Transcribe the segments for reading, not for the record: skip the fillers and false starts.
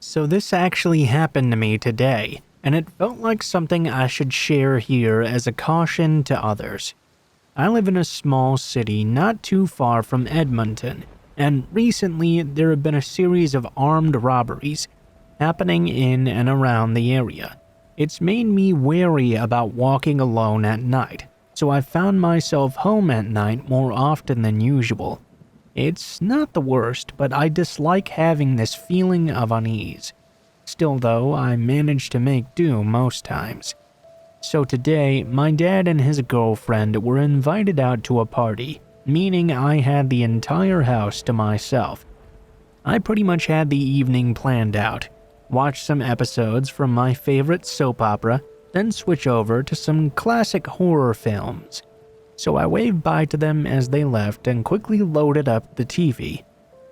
So this actually happened to me today, and it felt like something I should share here as a caution to others. I live in a small city not too far from Edmonton, and recently there have been a series of armed robberies happening in and around the area. It's made me wary about walking alone at night, so I've found myself home at night more often than usual. It's not the worst, but I dislike having this feeling of unease. Still though, I manage to make do most times. So today, my dad and his girlfriend were invited out to a party, meaning I had the entire house to myself. I pretty much had the evening planned out, watch some episodes from my favorite soap opera, then switch over to some classic horror films. So I waved bye to them as they left and quickly loaded up the TV.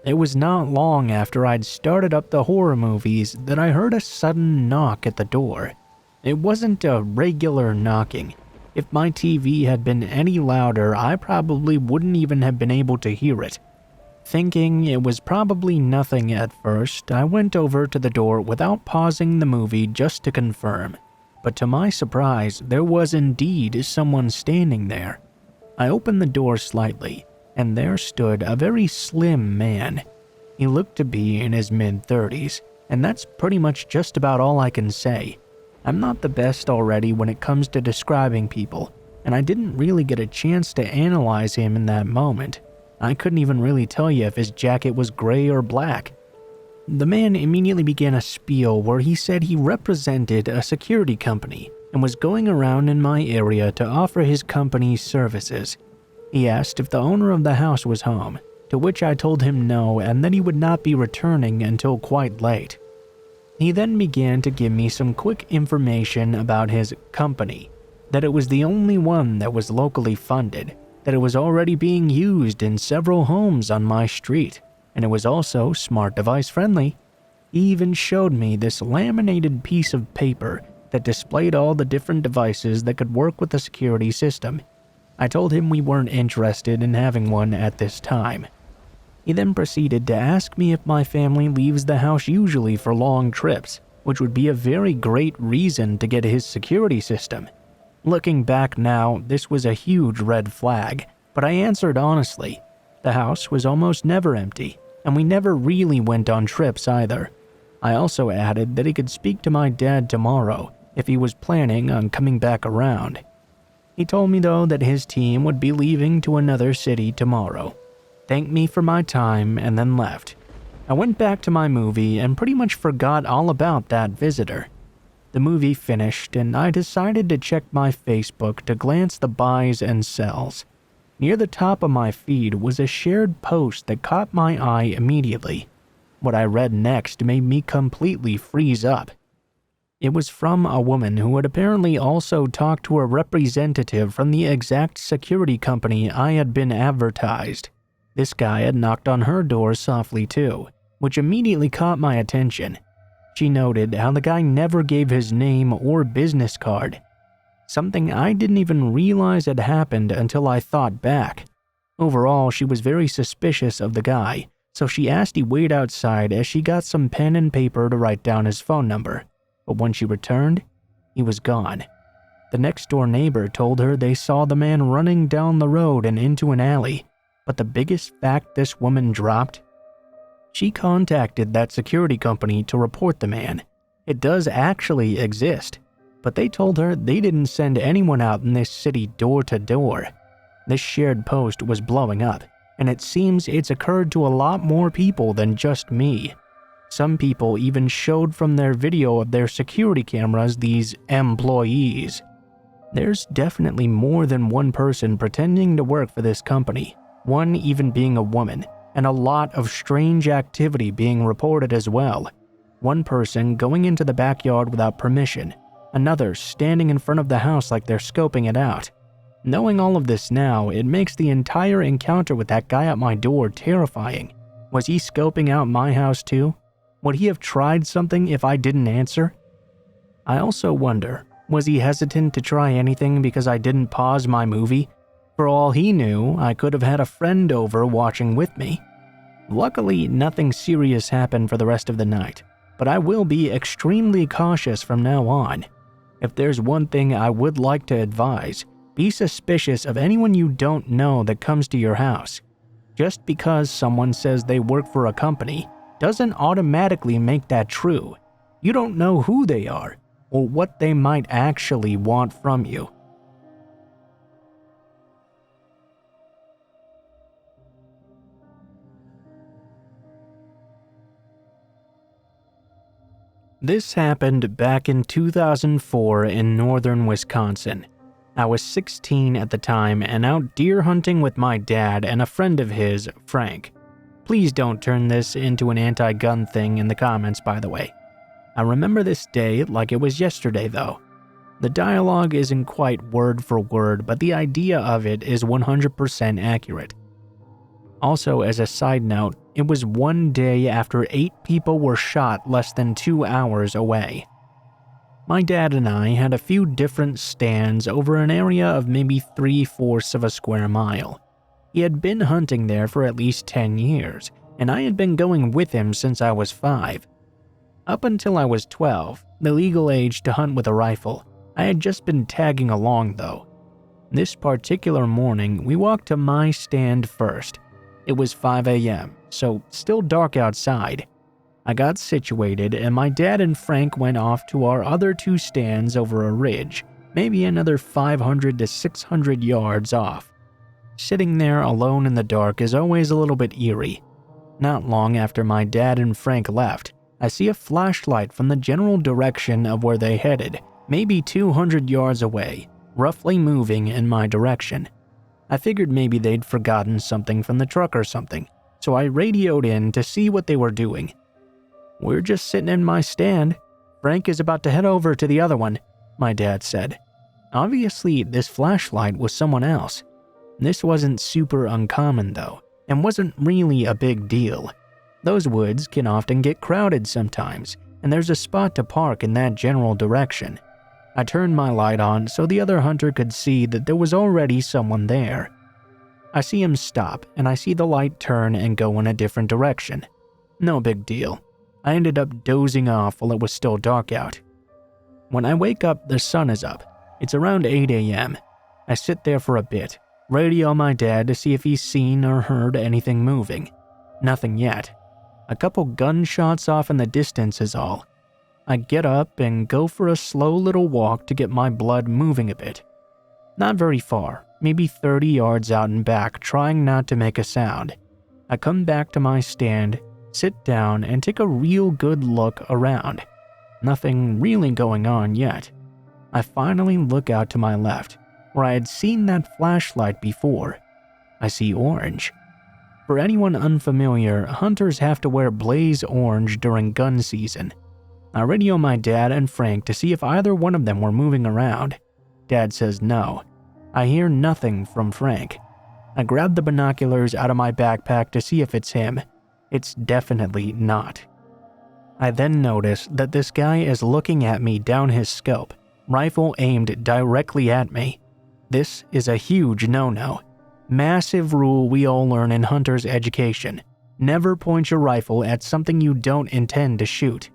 It was not long after I'd started up the horror movies that I heard a sudden knock at the door. It wasn't a regular knocking. If my TV had been any louder, I probably wouldn't even have been able to hear it. Thinking it was probably nothing at first, I went over to the door without pausing the movie just to confirm. But to my surprise, there was indeed someone standing there. I opened the door slightly, and there stood a very slim man. He looked to be in his mid-30s, and that's pretty much just about all I can say. I'm not the best already when it comes to describing people, and I didn't really get a chance to analyze him in that moment. I couldn't even really tell you if his jacket was gray or black. The man immediately began a spiel where he said he represented a security company and was going around in my area to offer his company's services. He asked if the owner of the house was home, to which I told him no and that he would not be returning until quite late. He then began to give me some quick information about his company, that it was the only one that was locally funded, that it was already being used in several homes on my street, and it was also smart device friendly. He even showed me this laminated piece of paper that displayed all the different devices that could work with the security system. I told him we weren't interested in having one at this time. He then proceeded to ask me if my family leaves the house usually for long trips, which would be a very great reason to get his security system. Looking back now, this was a huge red flag, but I answered honestly. The house was almost never empty, and we never really went on trips either. I also added that he could speak to my dad tomorrow if he was planning on coming back around. He told me though that his team would be leaving to another city tomorrow, thanked me for my time, and then left. I went back to my movie and pretty much forgot all about that visitor. The movie finished and I decided to check my Facebook to glance the buys and sells. Near the top of my feed was a shared post that caught my eye immediately. What I read next made me completely freeze up. It was from a woman who had apparently also talked to a representative from the exact security company I had been advertised. This guy had knocked on her door softly too, which immediately caught my attention. She noted how the guy never gave his name or business card, something I didn't even realize had happened until I thought back. Overall, she was very suspicious of the guy, so she asked he wait outside as she got some pen and paper to write down his phone number. But when she returned, he was gone. The next door neighbor told her they saw the man running down the road and into an alley. But the biggest fact this woman dropped? She contacted that security company to report the man. It does actually exist, but they told her they didn't send anyone out in this city door to door. This shared post was blowing up, and it seems it's occurred to a lot more people than just me. Some people even showed from their video of their security cameras these employees. There's definitely more than one person pretending to work for this company, one even being a woman, and a lot of strange activity being reported as well. One person going into the backyard without permission, another standing in front of the house like they're scoping it out. Knowing all of this now, it makes the entire encounter with that guy at my door terrifying. Was he scoping out my house too? Would he have tried something if I didn't answer? I also wonder, was he hesitant to try anything because I didn't pause my movie? For all he knew, I could have had a friend over watching with me. Luckily, nothing serious happened for the rest of the night. but I will be extremely cautious from now on. If there's one thing I would like to advise, be suspicious of anyone you don't know that comes to your house. Just because someone says they work for a company doesn't automatically make that true. You don't know who they are or what they might actually want from you. This happened back in 2004 in northern Wisconsin. I was 16 at the time and out deer hunting with my dad and a friend of his, Frank. Please don't turn this into an anti-gun thing in the comments, by the way. I remember this day like it was yesterday, though. The dialogue isn't quite word for word, but the idea of it is 100% accurate. Also, as a side note, it was one day after 8 people were shot less than 2 hours away. My dad and I had a few different stands over an area of maybe 3/4 of a square mile. He had been hunting there for at least 10 years, and I had been going with him since I was 5. Up until I was 12, the legal age to hunt with a rifle, I had just been tagging along though. This particular morning, we walked to my stand first. It was 5 a.m., so still dark outside. I got situated and my dad and Frank went off to our other 2 stands over a ridge, maybe another 500 to 600 yards off. Sitting there alone in the dark is always a little bit eerie. Not long after my dad and Frank left, I see a flashlight from the general direction of where they headed, maybe 200 yards away, roughly moving in my direction. I figured maybe they'd forgotten something from the truck or something, so I radioed in to see what they were doing. "We're just sitting in my stand. Frank is about to head over to the other one," my dad said. Obviously, this flashlight was someone else. This wasn't super uncommon though, and wasn't really a big deal. Those woods can often get crowded sometimes, and there's a spot to park in that general direction. I turned my light on so the other hunter could see that there was already someone there. I see him stop, and I see the light turn and go in a different direction. No big deal. I ended up dozing off while it was still dark out. When I wake up, the sun is up. It's around 8 a.m. I sit there for a bit, radio my dad to see if he's seen or heard anything moving. Nothing yet. A couple gunshots off in the distance is all. I get up and go for a slow little walk to get my blood moving a bit. Not very far, maybe 30 yards out and back, trying not to make a sound. I come back to my stand, sit down, and take a real good look around. Nothing really going on yet. I finally look out to my left, where I had seen that flashlight before. I see orange. For anyone unfamiliar, hunters have to wear blaze orange during gun season. I radio my dad and Frank to see if either one of them were moving around. Dad says no. I hear nothing from Frank. I grab the binoculars out of my backpack to see if it's him. It's definitely not. I then notice that this guy is looking at me down his scope, rifle aimed directly at me. This is a huge no-no. Massive rule we all learn in hunter's education. Never point your rifle at something you don't intend to shoot.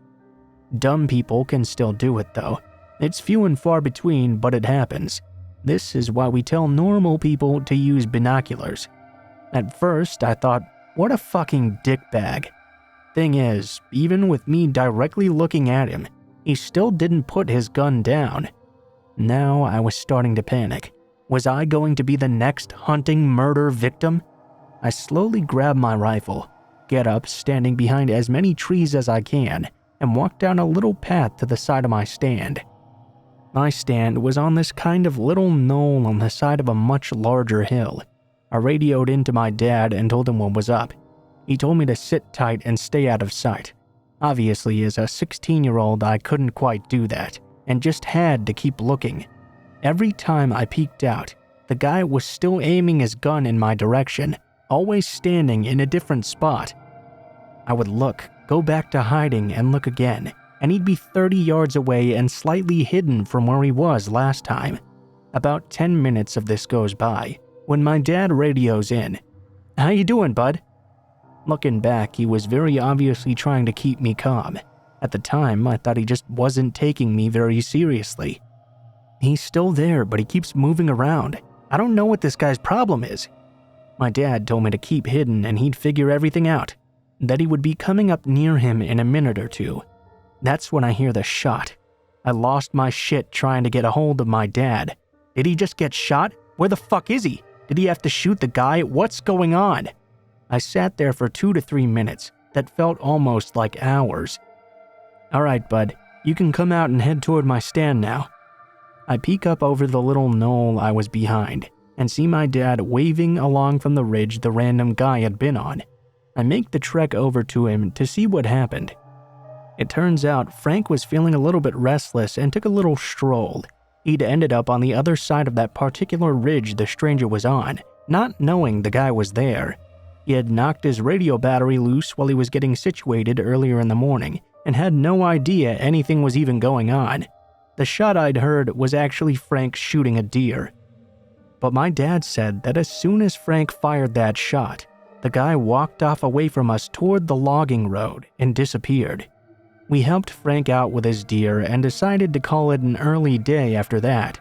Dumb people can still do it though. It's few and far between, but it happens. This is why we tell normal people to use binoculars. At first, I thought, what a fucking dickbag. Thing is, even with me directly looking at him, he still didn't put his gun down. Now I was starting to panic. Was I going to be the next hunting murder victim? I slowly grab my rifle, get up, standing behind as many trees as I can, and walk down a little path to the side of my stand. My stand was on this kind of little knoll on the side of a much larger hill. I radioed into my dad and told him what was up. He told me to sit tight and stay out of sight. Obviously, as a 16-year-old, I couldn't quite do that, and just had to keep looking. Every time I peeked out, the guy was still aiming his gun in my direction, always standing in a different spot. I would look, go back to hiding, and look again, and he'd be 30 yards away and slightly hidden from where he was last time. About 10 minutes of this goes by, when my dad radios in. "How you doing, bud?" Looking back, he was very obviously trying to keep me calm. At the time, I thought he just wasn't taking me very seriously. He's still there, but he keeps moving around. I don't know what this guy's problem is. My dad told me to keep hidden and he'd figure everything out, that he would be coming up near him in a minute or two. That's when I hear the shot. I lost my shit trying to get a hold of my dad. Did he just get shot? Where the fuck is he? Did he have to shoot the guy? What's going on? I sat there for 2 to 3 minutes that felt almost like hours. All right, bud, you can come out and head toward my stand now. I peek up over the little knoll I was behind and see my dad waving along from the ridge the random guy had been on. I make the trek over to him to see what happened. It turns out Frank was feeling a little bit restless and took a little stroll. He'd ended up on the other side of that particular ridge the stranger was on, not knowing the guy was there. He had knocked his radio battery loose while he was getting situated earlier in the morning and had no idea anything was even going on. The shot I'd heard was actually Frank shooting a deer. But my dad said that as soon as Frank fired that shot, the guy walked off away from us toward the logging road and disappeared. We helped Frank out with his deer and decided to call it an early day after that.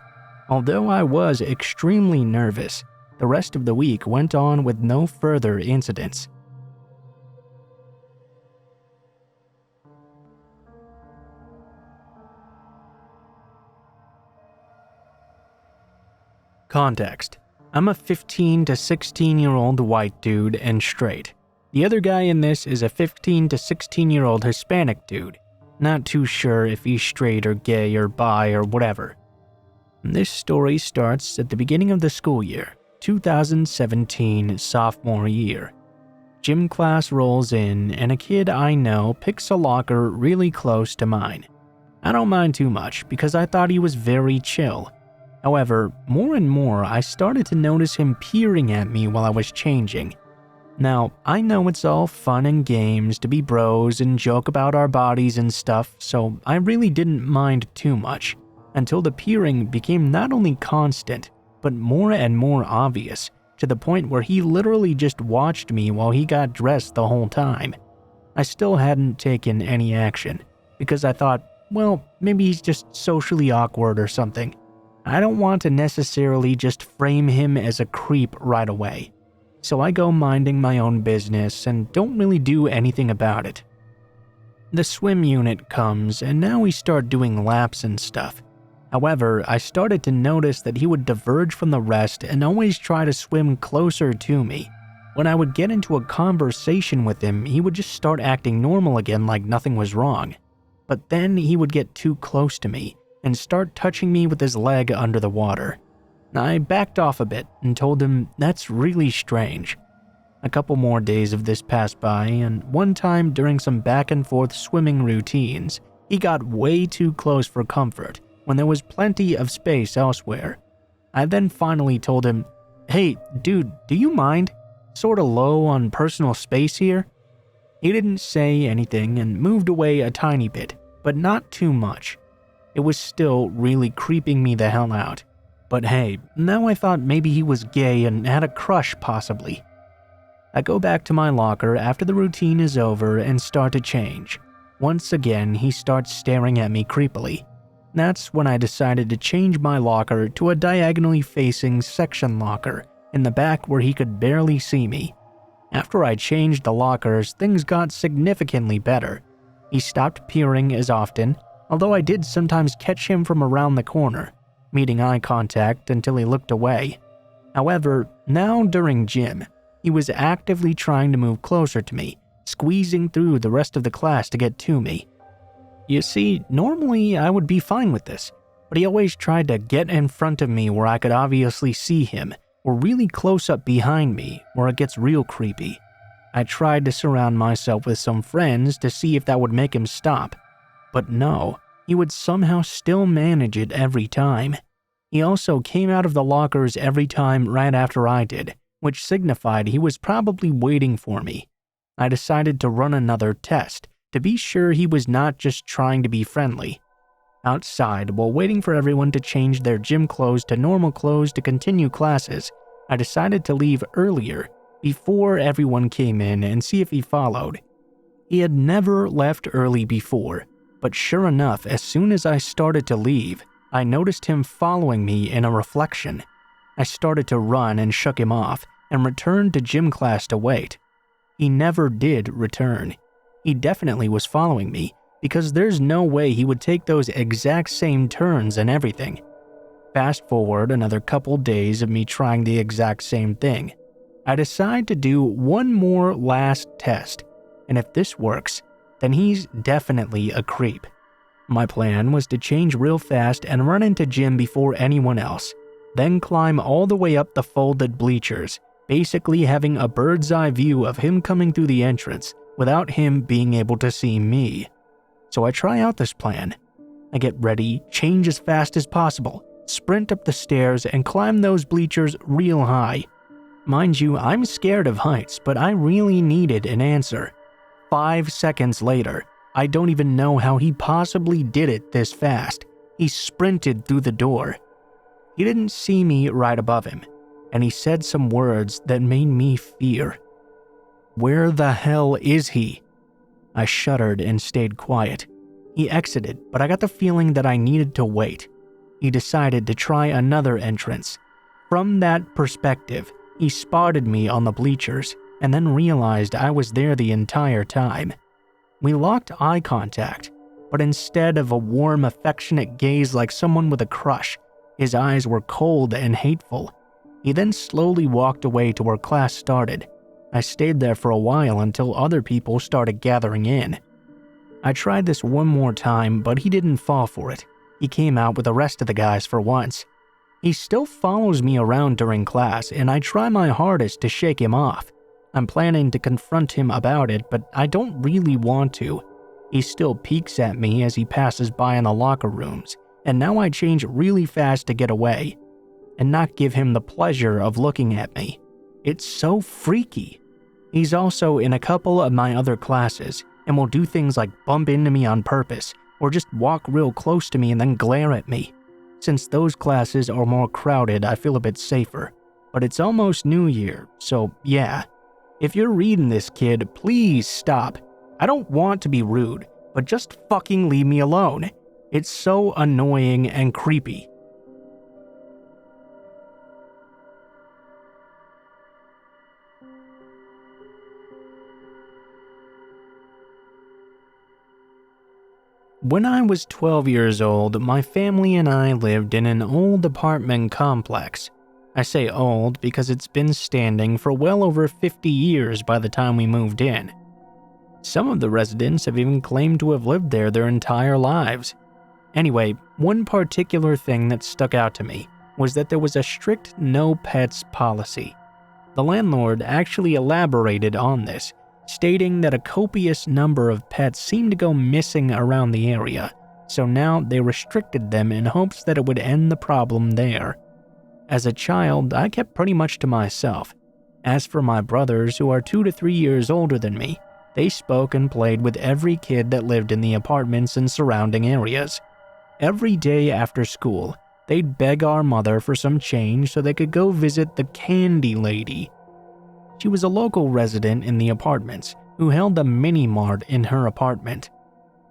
Although I was extremely nervous, the rest of the week went on with no further incidents. Context: I'm a 15 to 16-year-old white dude and straight. The other guy in this is a 15 to 16-year-old Hispanic dude. Not too sure if he's straight or gay or bi or whatever. This story starts at the beginning of the school year, 2017 sophomore year. Gym class rolls in and a kid I know picks a locker really close to mine. I don't mind too much because I thought he was very chill. However, more and more I started to notice him peering at me while I was changing. Now, I know it's all fun and games to be bros and joke about our bodies and stuff, so I really didn't mind too much, until the peering became not only constant, but more and more obvious, to the point where he literally just watched me while he got dressed the whole time. I still hadn't taken any action, because I thought, well, maybe he's just socially awkward or something. I don't want to necessarily just frame him as a creep right away. So I go minding my own business and don't really do anything about it. The swim unit comes and now we start doing laps and stuff. However, I started to notice that he would diverge from the rest and always try to swim closer to me. When I would get into a conversation with him, he would just start acting normal again like nothing was wrong. But then he would get too close to me and start touching me with his leg under the water. I backed off a bit and told him that's really strange. A couple more days of this passed by, and one time during some back and forth swimming routines, he got way too close for comfort when there was plenty of space elsewhere. I then finally told him, "Hey, dude, do you mind? Sorta low on personal space here?" He didn't say anything and moved away a tiny bit, but not too much. It was still really creeping me the hell out. But hey, now I thought maybe he was gay and had a crush possibly. I go back to my locker after the routine is over and start to change. Once again, he starts staring at me creepily. That's when I decided to change my locker to a diagonally facing section locker in the back where he could barely see me. After I changed the lockers, things got significantly better. He stopped peering as often, although I did sometimes catch him from around the corner, meeting eye contact until he looked away. However, now during gym, he was actively trying to move closer to me, squeezing through the rest of the class to get to me. You see, normally I would be fine with this, but he always tried to get in front of me where I could obviously see him, or really close up behind me where it gets real creepy. I tried to surround myself with some friends to see if that would make him stop. But no, he would somehow still manage it every time. He also came out of the lockers every time right after I did, which signified he was probably waiting for me. I decided to run another test to be sure he was not just trying to be friendly. Outside, while waiting for everyone to change their gym clothes to normal clothes to continue classes, I decided to leave earlier before everyone came in and see if he followed. He had never left early before, but sure enough, as soon as I started to leave, I noticed him following me in a reflection. I started to run and shook him off and returned to gym class to wait. He never did return. He definitely was following me because there's no way he would take those exact same turns and everything. Fast forward another couple days of me trying the exact same thing. I decide to do one more last test, and if this works, then he's definitely a creep. My plan was to change real fast and run into gym before anyone else, then climb all the way up the folded bleachers, basically having a bird's eye view of him coming through the entrance without him being able to see me. So I try out this plan. I get ready, change as fast as possible, sprint up the stairs, and climb those bleachers real high. Mind you, I'm scared of heights, but I really needed an answer. 5 seconds later, I don't even know how he possibly did it this fast. He sprinted through the door. He didn't see me right above him, and he said some words that made me fear. "Where the hell is he?" I shuddered and stayed quiet. He exited, but I got the feeling that I needed to wait. He decided to try another entrance. From that perspective, he spotted me on the bleachers and then realized I was there the entire time. We locked eye contact, but instead of a warm, affectionate gaze like someone with a crush, his eyes were cold and hateful. He then slowly walked away to where class started. I stayed there for a while until other people started gathering in. I tried this one more time, but he didn't fall for it. He came out with the rest of the guys for once. He still follows me around during class, and I try my hardest to shake him off. I'm planning to confront him about it, but I don't really want to. He still peeks at me as he passes by in the locker rooms, and now I change really fast to get away and not give him the pleasure of looking at me. It's so freaky. He's also in a couple of my other classes and will do things like bump into me on purpose or just walk real close to me and then glare at me. Since those classes are more crowded, I feel a bit safer. But it's almost New Year, so yeah. If you're reading this, kid, please stop. I don't want to be rude, but just fucking leave me alone. It's so annoying and creepy. When I was 12 years old, my family and I lived in an old apartment complex. I say old because it's been standing for well over 50 years by the time we moved in. Some of the residents have even claimed to have lived there their entire lives. Anyway, one particular thing that stuck out to me was that there was a strict no pets policy. The landlord actually elaborated on this, stating that a copious number of pets seemed to go missing around the area, so now they restricted them in hopes that it would end the problem there. As a child, I kept pretty much to myself. As for my brothers, who are 2 to 3 years older than me, they spoke and played with every kid that lived in the apartments and surrounding areas. Every day after school, they'd beg our mother for some change so they could go visit the candy lady. She was a local resident in the apartments who held a mini-mart in her apartment.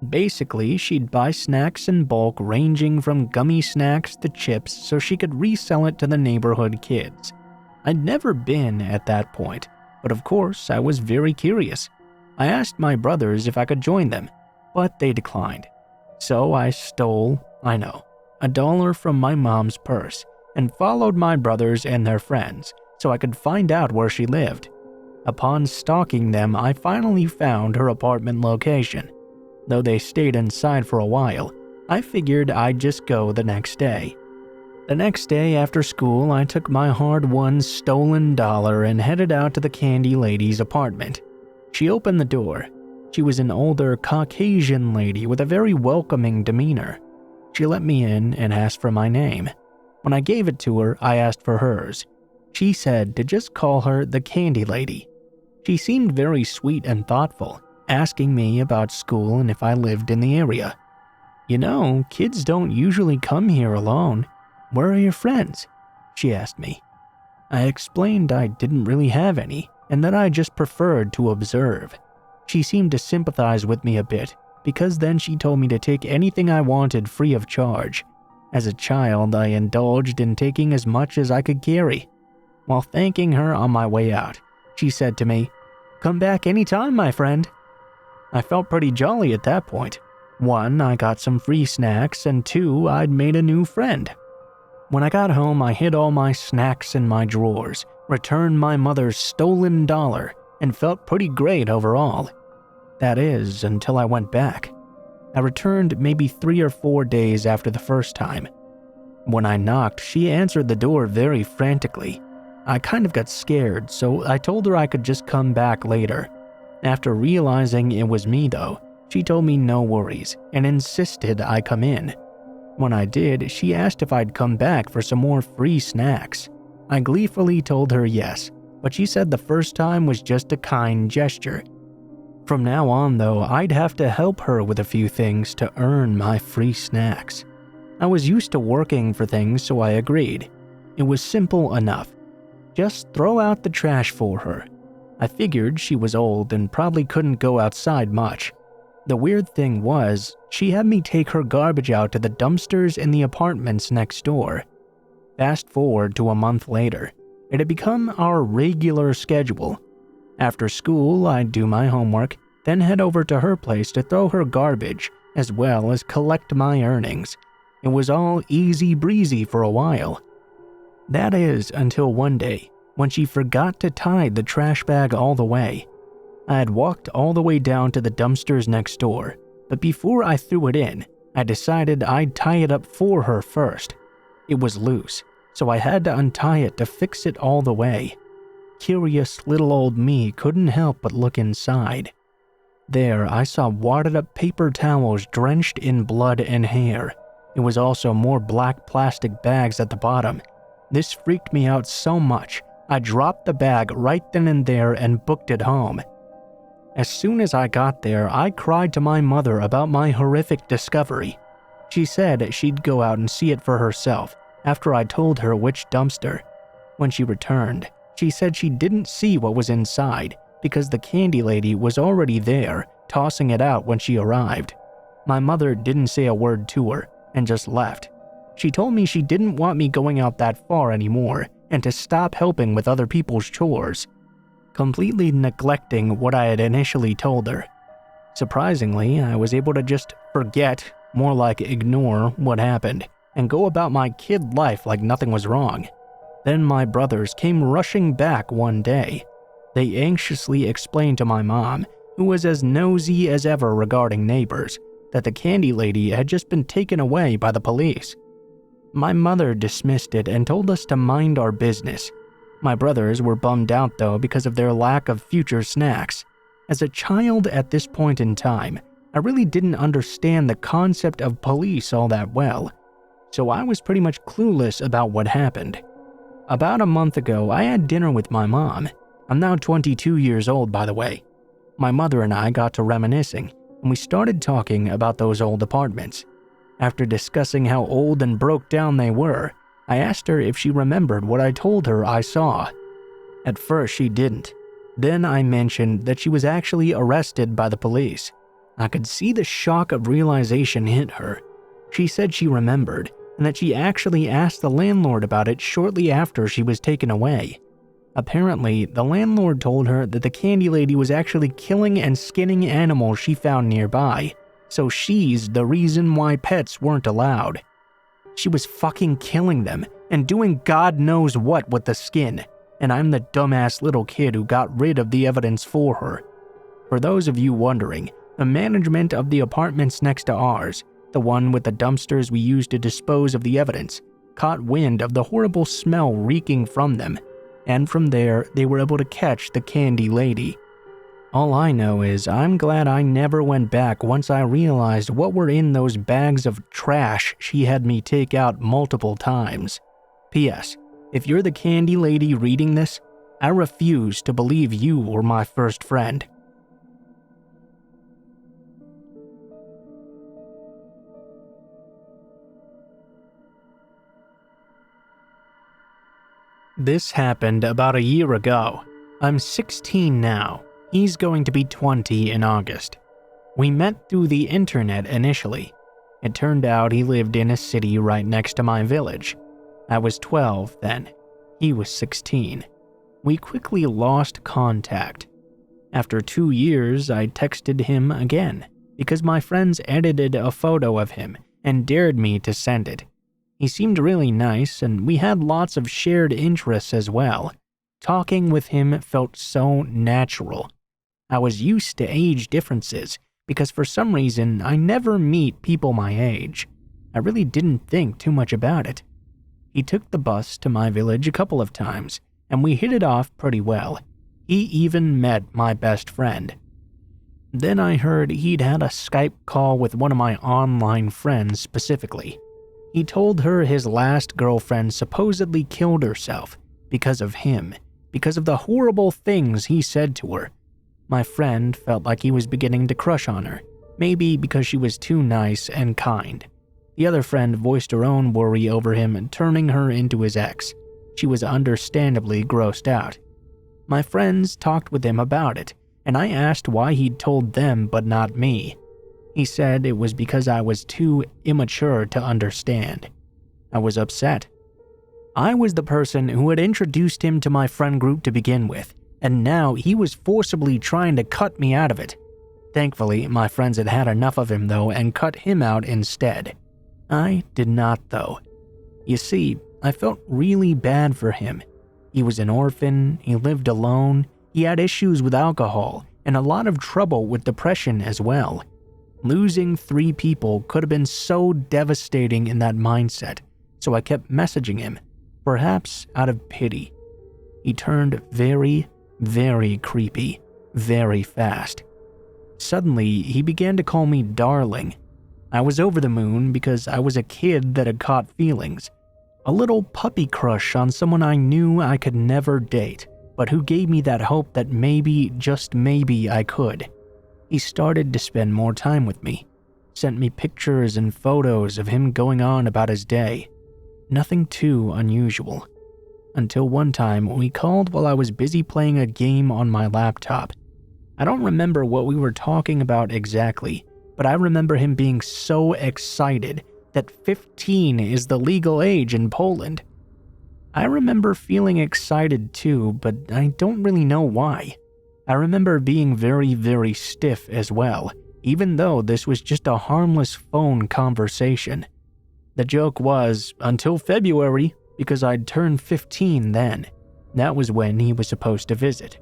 Basically, she'd buy snacks in bulk ranging from gummy snacks to chips so she could resell it to the neighborhood kids. I'd never been at that point, but of course I was very curious. I asked my brothers if I could join them, but they declined. So I stole, $1 from my mom's purse and followed my brothers and their friends so I could find out where she lived. Upon stalking them, I finally found her apartment location. Though they stayed inside for a while, I figured I'd just go the next day. The next day after school, I took my hard-won stolen dollar and headed out to the candy lady's apartment. She opened the door. She was an older Caucasian lady with a very welcoming demeanor. She let me in and asked for my name. When I gave it to her, I asked for hers. She said to just call her the candy lady. She seemed very sweet and thoughtful, asking me about school and if I lived in the area. "You know, kids don't usually come here alone. Where are your friends?" she asked me. I explained I didn't really have any and that I just preferred to observe. She seemed to sympathize with me a bit, because then she told me to take anything I wanted free of charge. As a child, I indulged in taking as much as I could carry. While thanking her on my way out, she said to me, "Come back anytime, my friend." I felt pretty jolly at that point. 1, I got some free snacks, and 2, I'd made a new friend. When I got home, I hid all my snacks in my drawers, returned my mother's stolen dollar, and felt pretty great overall. That is, until I went back. I returned maybe 3 or 4 days after the first time. When I knocked, she answered the door very frantically. I kind of got scared, so I told her I could just come back later. After realizing it was me though, she told me no worries and insisted I come in. When I did, she asked if I'd come back for some more free snacks. I gleefully told her yes, but she said the first time was just a kind gesture. From now on though, I'd have to help her with a few things to earn my free snacks. I was used to working for things, so I agreed. It was simple enough. Just throw out the trash for her. I figured she was old and probably couldn't go outside much. The weird thing was, she had me take her garbage out to the dumpsters in the apartments next door. Fast forward to a month later, it had become our regular schedule. After school, I'd do my homework, then head over to her place to throw her garbage, as well as collect my earnings. It was all easy breezy for a while. That is, until one day, when she forgot to tie the trash bag all the way. I had walked all the way down to the dumpsters next door, but before I threw it in, I decided I'd tie it up for her first. It was loose, so I had to untie it to fix it all the way. Curious little old me couldn't help but look inside. There, I saw wadded up paper towels drenched in blood and hair. It was also more black plastic bags at the bottom. This freaked me out so much, I dropped the bag right then and there and booked it home. As soon as I got there, I cried to my mother about my horrific discovery. She said she'd go out and see it for herself after I told her which dumpster. When she returned, she said she didn't see what was inside because the candy lady was already there, tossing it out when she arrived. My mother didn't say a word to her and just left. She told me she didn't want me going out that far anymore and to stop helping with other people's chores, completely neglecting what I had initially told her. Surprisingly, I was able to just forget, more like ignore, what happened and go about my kid life like nothing was wrong. Then my brothers came rushing back one day. They anxiously explained to my mom, who was as nosy as ever regarding neighbors, that the candy lady had just been taken away by the police. My mother dismissed it and told us to mind our business. My brothers were bummed out though because of their lack of future snacks. As a child at this point in time, I really didn't understand the concept of police all that well, so I was pretty much clueless about what happened. About a month ago, I had dinner with my mom. I'm now 22 years old, by the way. My mother and I got to reminiscing, and we started talking about those old apartments. After discussing how old and broke down they were, I asked her if she remembered what I told her I saw. At first, she didn't. Then I mentioned that she was actually arrested by the police. I could see the shock of realization hit her. She said she remembered, and that she actually asked the landlord about it shortly after she was taken away. Apparently, the landlord told her that the candy lady was actually killing and skinning animals she found nearby, so she's the reason why pets weren't allowed. She was fucking killing them and doing God knows what with the skin, and I'm the dumbass little kid who got rid of the evidence for her. For those of you wondering, the management of the apartments next to ours, the one with the dumpsters we used to dispose of the evidence, caught wind of the horrible smell reeking from them, and from there they were able to catch the candy lady. All I know is I'm glad I never went back once I realized what were in those bags of trash she had me take out multiple times. P.S. If you're the candy lady reading this, I refuse to believe you were my first friend. This happened about a year ago. I'm 16 now. He's going to be 20 in August. We met through the internet initially. It turned out he lived in a city right next to my village. I was 12 then. He was 16. We quickly lost contact. After 2 years, I texted him again because my friends edited a photo of him and dared me to send it. He seemed really nice and we had lots of shared interests as well. Talking with him felt so natural. I was used to age differences because for some reason I never meet people my age. I really didn't think too much about it. He took the bus to my village a couple of times and we hit it off pretty well. He even met my best friend. Then I heard he'd had a Skype call with one of my online friends specifically. He told her his last girlfriend supposedly killed herself because of him, because of the horrible things he said to her. My friend felt like he was beginning to crush on her, maybe because she was too nice and kind. The other friend voiced her own worry over him turning her into his ex. She was understandably grossed out. My friends talked with him about it, and I asked why he'd told them but not me. He said it was because I was too immature to understand. I was upset. I was the person who had introduced him to my friend group to begin with, and now he was forcibly trying to cut me out of it. Thankfully, my friends had had enough of him though and cut him out instead. I did not though. You see, I felt really bad for him. He was an orphan, he lived alone, he had issues with alcohol, and a lot of trouble with depression as well. Losing 3 people could have been so devastating in that mindset, so I kept messaging him, perhaps out of pity. He turned very, very creepy, very fast. Suddenly, he began to call me darling. I was over the moon because I was a kid that had caught feelings. A little puppy crush on someone I knew I could never date, but who gave me that hope that maybe, just maybe, I could. He started to spend more time with me, sent me pictures and photos of him going on about his day. Nothing too unusual. Until one time we called while I was busy playing a game on my laptop. I don't remember what we were talking about exactly, but I remember him being so excited that 15 is the legal age in Poland. I remember feeling excited too, but I don't really know why. I remember being very, very stiff as well, even though this was just a harmless phone conversation. The joke was, until February, because I'd turned 15 then. That was when he was supposed to visit.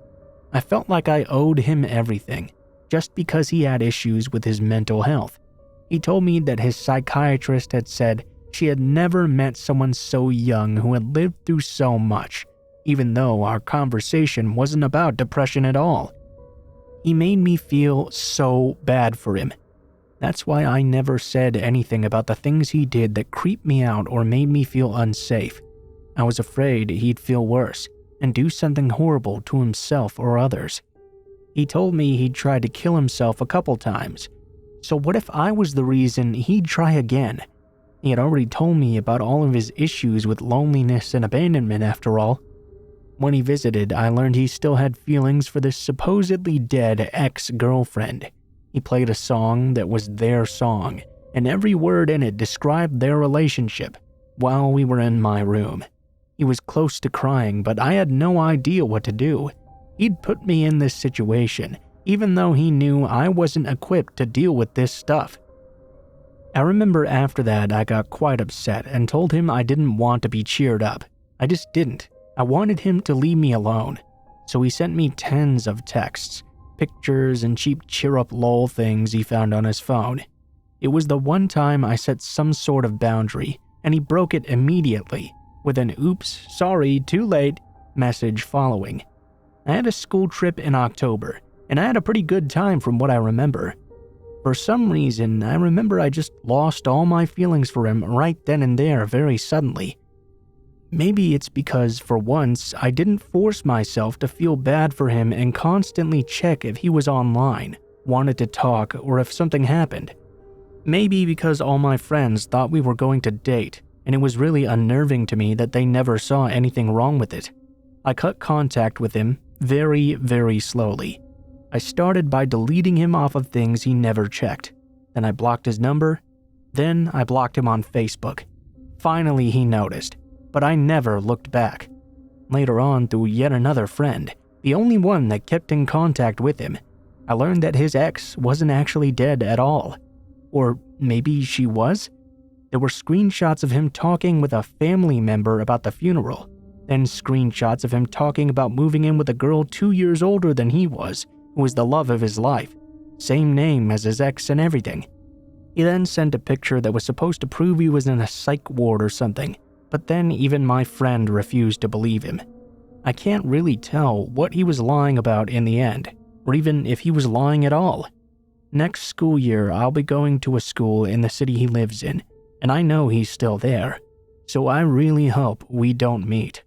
I felt like I owed him everything, just because he had issues with his mental health. He told me that his psychiatrist had said she had never met someone so young who had lived through so much, even though our conversation wasn't about depression at all. He made me feel so bad for him. That's why I never said anything about the things he did that creeped me out or made me feel unsafe. I was afraid he'd feel worse and do something horrible to himself or others. He told me he'd tried to kill himself a couple times. So what if I was the reason he'd try again? He had already told me about all of his issues with loneliness and abandonment after all. When he visited, I learned he still had feelings for this supposedly dead ex-girlfriend. He played a song that was their song, and every word in it described their relationship while we were in my room. He was close to crying, but I had no idea what to do. He'd put me in this situation, even though he knew I wasn't equipped to deal with this stuff. I remember after that I got quite upset and told him I didn't want to be cheered up. I just didn't. I wanted him to leave me alone. So he sent me tens of texts, pictures, and cheap cheer-up lol things he found on his phone. It was the one time I set some sort of boundary, and he broke it immediately, with an "oops, sorry, too late" message following. I had a school trip in October, and I had a pretty good time from what I remember. For some reason, I remember I just lost all my feelings for him right then and there very suddenly. Maybe it's because, for once, I didn't force myself to feel bad for him and constantly check if he was online, wanted to talk, or if something happened. Maybe because all my friends thought we were going to date, and it was really unnerving to me that they never saw anything wrong with it. I cut contact with him very, very slowly. I started by deleting him off of things he never checked. Then I blocked his number. Then I blocked him on Facebook. Finally, he noticed, but I never looked back. Later on, through yet another friend, the only one that kept in contact with him, I learned that his ex wasn't actually dead at all. Or maybe she was? There were screenshots of him talking with a family member about the funeral, then screenshots of him talking about moving in with a girl 2 years older than he was, who was the love of his life, same name as his ex and everything. He then sent a picture that was supposed to prove he was in a psych ward or something, but then even my friend refused to believe him. I can't really tell what he was lying about in the end, or even if he was lying at all. Next school year, I'll be going to a school in the city he lives in, and I know he's still there, so I really hope we don't meet.